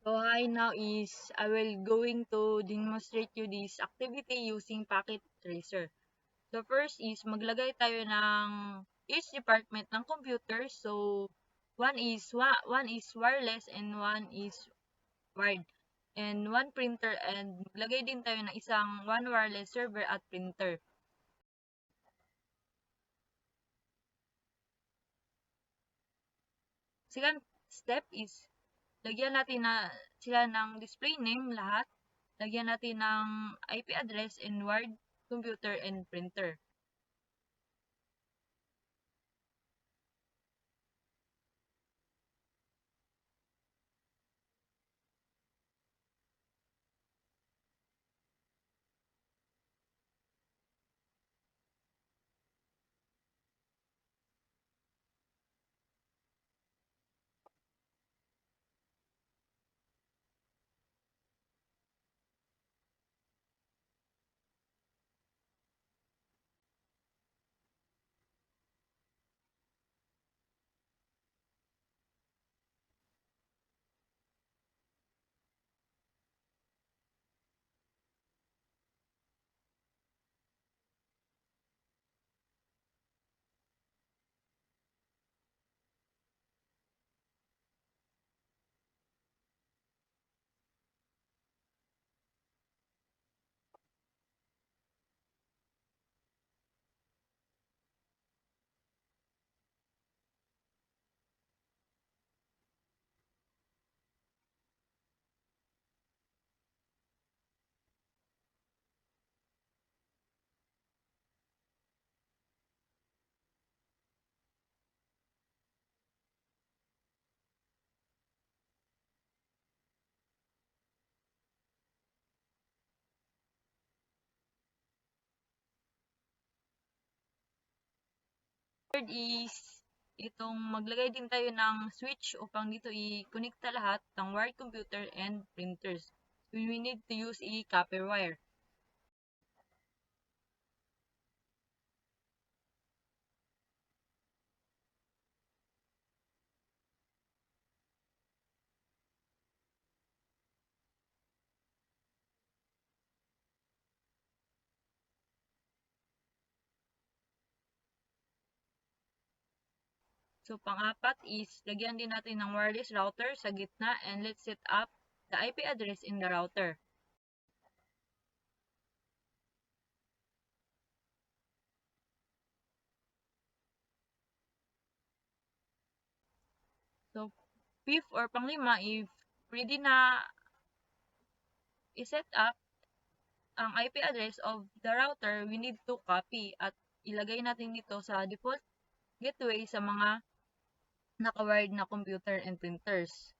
So hi, now is I will going to demonstrate you this activity using Packet Tracer. So first is maglagay tayo ng each department ng computer. So one is wireless and one is wired. And one printer and maglagay din tayo ng isang one wireless server at printer. Second step is lagyan natin na sila ng display name lahat. Lagyan natin ng IP address and wired computer and printer. Third is itong maglagay din tayo ng switch upang dito i-connecta lahat ng wired computer and printers. We need to use a copper wire. So pang-apat is lagyan din natin ng wireless router sa gitna and let's set up the IP address in the router. So fifth or panglima, if ready na i-set up ang IP address of the router, we need to copy at ilagay natin dito sa default gateway sa mga naka-wired na computer and printers.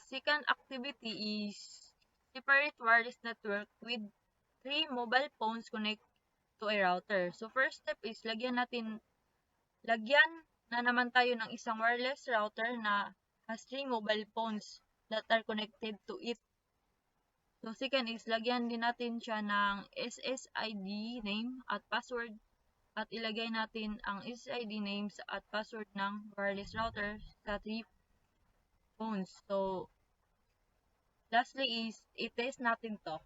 second activity is separate wireless network with 3 mobile phones connect to a router. So first step is lagyan na naman tayo ng isang wireless router na has 3 mobile phones that are connected to it. So second is lagyan din natin siya ng SSID name at password at ilagay natin ang SSID names at password ng wireless router sa 3 phones. So lastly is i-test natin to.